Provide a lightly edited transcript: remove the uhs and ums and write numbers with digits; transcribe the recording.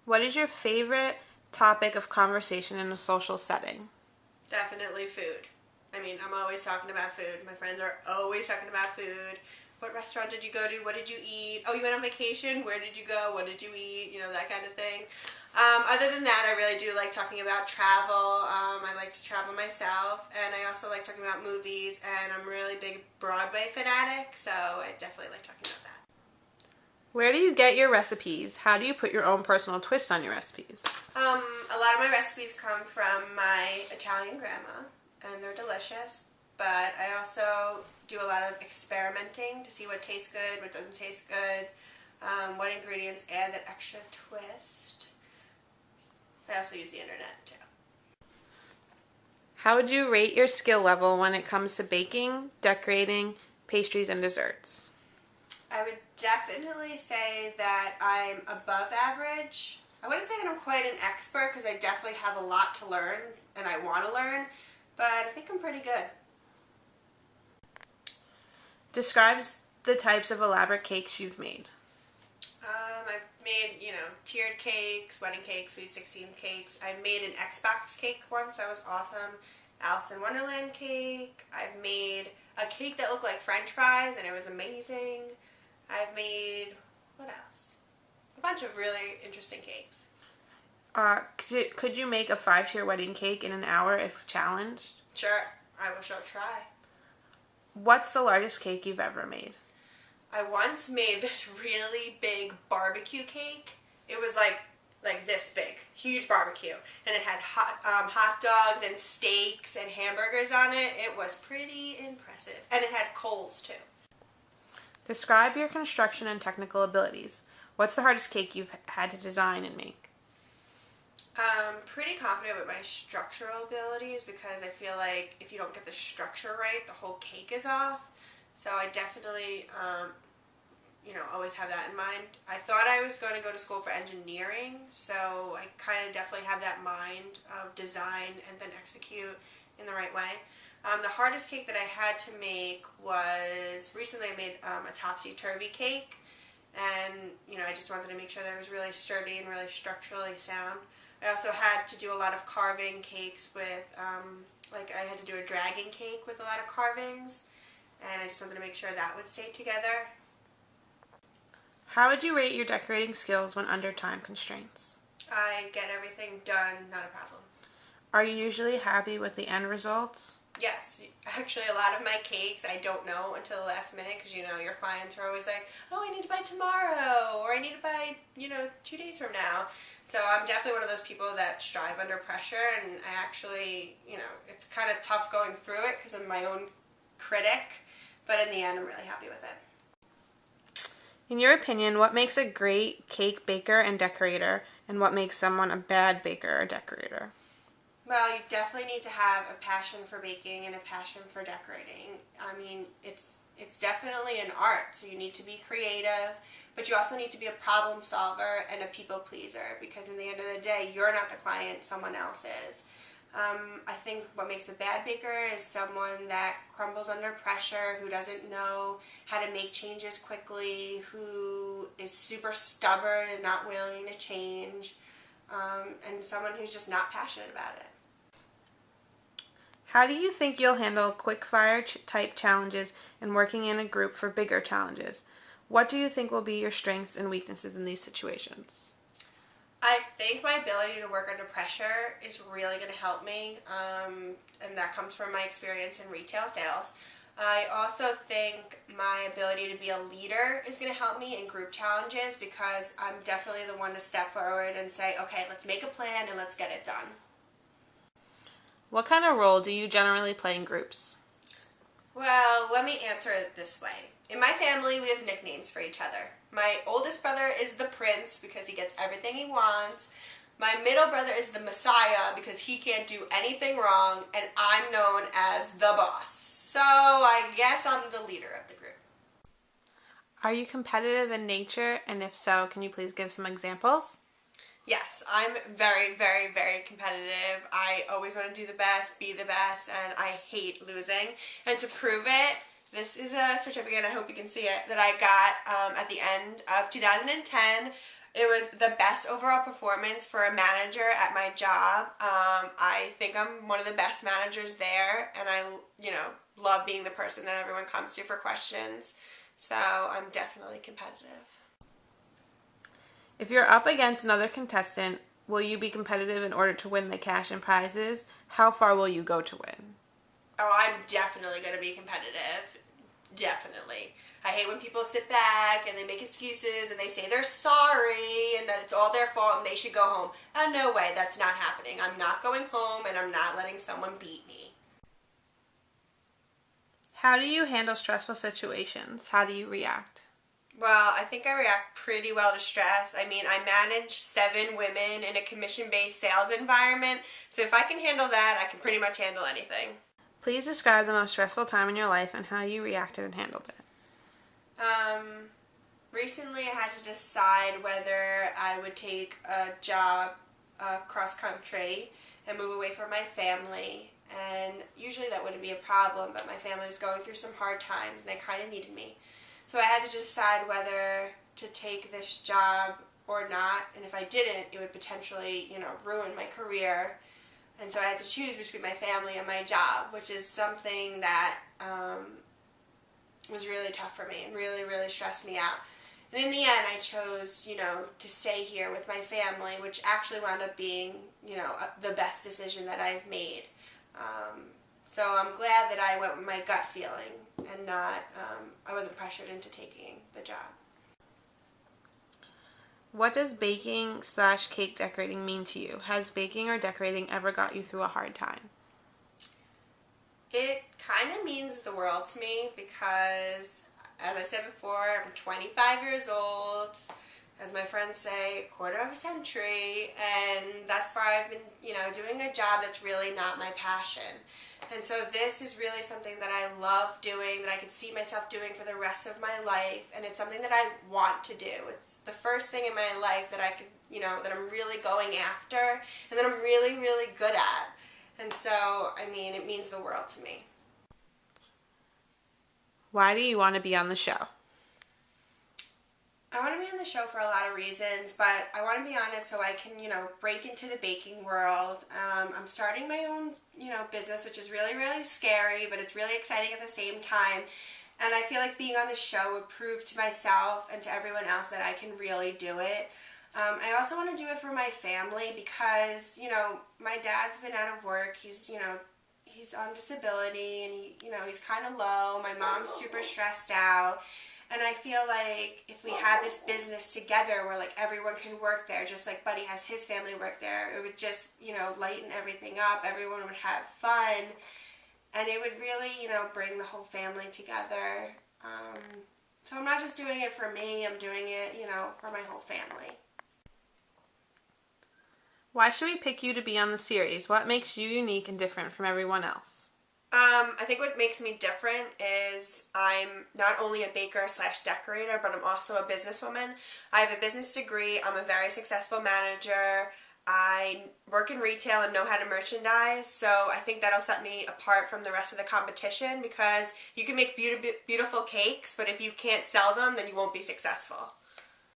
What is your favorite topic of conversation in a social setting? Definitely food. I mean, I'm always talking about food. My friends are always talking about food. What restaurant did you go to? What did you eat? Oh, you went on vacation? Where did you go? What did you eat? You know, that kind of thing. Other than that, I really do like talking about travel. I like to travel myself, and I also like talking about movies, and I'm a really big Broadway fanatic, so I definitely like talking about that. Where do you get your recipes? How do you put your own personal twist on your recipes? A lot of my recipes come from my Italian grandma, and they're delicious, but I also do a lot of experimenting to see what tastes good, what doesn't taste good, what ingredients add that extra twist. I also use the internet too. How would you rate your skill level when it comes to baking, decorating, pastries, and desserts? I would definitely say that I'm above average. I wouldn't say that I'm quite an expert because I definitely have a lot to learn and I want to learn, but I think I'm pretty good. Describe the types of elaborate cakes you've made. I've made, tiered cakes, wedding cakes, sweet 16 cakes. I made an Xbox cake once. That was awesome. Alice in Wonderland cake. I've made a cake that looked like French fries, and it was amazing. I've made, what else? A bunch of really interesting cakes. Could you make a 5-tier wedding cake in an hour if challenged? Sure, I will sure try. What's the largest cake you've ever made? I once made this really big barbecue cake. It was like this big, huge barbecue, and it had hot dogs and steaks and hamburgers on it. It was pretty impressive, and it had coals too. Describe your construction and technical abilities. What's the hardest cake you've had to design and make? I'm pretty confident with my structural abilities because I feel like if you don't get the structure right, the whole cake is off. So I definitely, always have that in mind. I thought I was going to go to school for engineering, so I kind of definitely have that mind of design and then execute in the right way. The hardest cake that I had to make was, recently I made a topsy-turvy cake, and, I just wanted to make sure that it was really sturdy and really structurally sound. I also had to do a lot of carving cakes with, I had to do a dragon cake with a lot of carvings, and I just wanted to make sure that would stay together. How would you rate your decorating skills when under time constraints? I get everything done, not a problem. Are you usually happy with the end results? Yes, actually a lot of my cakes I don't know until the last minute because your clients are always like, oh, I need to buy tomorrow, or I need to buy 2 days from now. So I'm definitely one of those people that strive under pressure, and I actually, it's kind of tough going through it because I'm my own critic, but in the end I'm really happy with it. In your opinion, what makes a great cake baker and decorator, and what makes someone a bad baker or decorator? Well, you definitely need to have a passion for baking and a passion for decorating. I mean, it's definitely an art, so you need to be creative, but you also need to be a problem solver and a people pleaser because in the end of the day, you're not the client, someone else is. I think what makes a bad baker is someone that crumbles under pressure, who doesn't know how to make changes quickly, who is super stubborn and not willing to change, and someone who's just not passionate about it. How do you think you'll handle quick-fire type challenges and working in a group for bigger challenges? What do you think will be your strengths and weaknesses in these situations? I think my ability to work under pressure is really going to help me, and that comes from my experience in retail sales. I also think my ability to be a leader is going to help me in group challenges because I'm definitely the one to step forward and say, okay, let's make a plan and let's get it done. What kind of role do you generally play in groups? Well, let me answer it this way. In my family, we have nicknames for each other. My oldest brother is the Prince because he gets everything he wants. My middle brother is the Messiah because he can't do anything wrong, and I'm known as the boss. So I guess I'm the leader of the group. Are you competitive in nature, and if so, can you please give some examples? Yes, I'm very, very, very competitive. I always want to do the best, be the best, and I hate losing. And to prove it, this is a certificate, I hope you can see it, that I got at the end of 2010 It was the best overall performance for a manager at my job. I think I'm one of the best managers there, and I, love being the person that everyone comes to for questions. So I'm definitely competitive. If you're up against another contestant, will you be competitive in order to win the cash and prizes? How far will you go to win? Oh, I'm definitely going to be competitive. Definitely. I hate when people sit back and they make excuses and they say they're sorry and that it's all their fault and they should go home. No way, that's not happening. I'm not going home and I'm not letting someone beat me. How do you handle stressful situations? How do you react? Well, I think I react pretty well to stress. I mean, I manage 7 women in a commission-based sales environment, so if I can handle that, I can pretty much handle anything. Please describe the most stressful time in your life and how you reacted and handled it. Recently I had to decide whether I would take a job cross-country and move away from my family, and usually that wouldn't be a problem, but my family was going through some hard times and they kind of needed me. So I had to decide whether to take this job or not, and if I didn't, it would potentially, ruin my career. And so I had to choose between my family and my job, which is something that was really tough for me and really, really stressed me out. And in the end, I chose, to stay here with my family, which actually wound up being, the best decision that I've made. So I'm glad that I went with my gut feeling and not, I wasn't pressured into taking the job. What does baking/cake decorating mean to you? Has baking or decorating ever got you through a hard time? It kind of means the world to me because, as I said before, I'm 25 years old, as my friends say, a quarter of a century, and thus far I've been, doing a job that's really not my passion. And so this is really something that I love doing, that I could see myself doing for the rest of my life, and it's something that I want to do. It's the first thing in my life that I could, that I'm really going after, and that I'm really, really good at. And so, it means the world to me. Why do you want to be on the show? I want to be on the show for a lot of reasons, but I want to be on it so I can, break into the baking world. I'm starting my own, business, which is really, really scary, but it's really exciting at the same time. And I feel like being on the show would prove to myself and to everyone else that I can really do it. I also want to do it for my family because, my dad's been out of work. He's on disability and he's kind of low. My mom's super stressed out. And I feel like if we had this business together where like everyone can work there, just like Buddy has his family work there, it would just, lighten everything up. Everyone would have fun. And it would really, bring the whole family together. So I'm not just doing it for me, I'm doing it, for my whole family. Why should we pick you to be on the series? What makes you unique and different from everyone else? I think what makes me different is I'm not only a baker/decorator, but I'm also a businesswoman. I have a business degree. I'm a very successful manager. I work in retail and know how to merchandise, so I think that'll set me apart from the rest of the competition because you can make beautiful cakes, but if you can't sell them, then you won't be successful.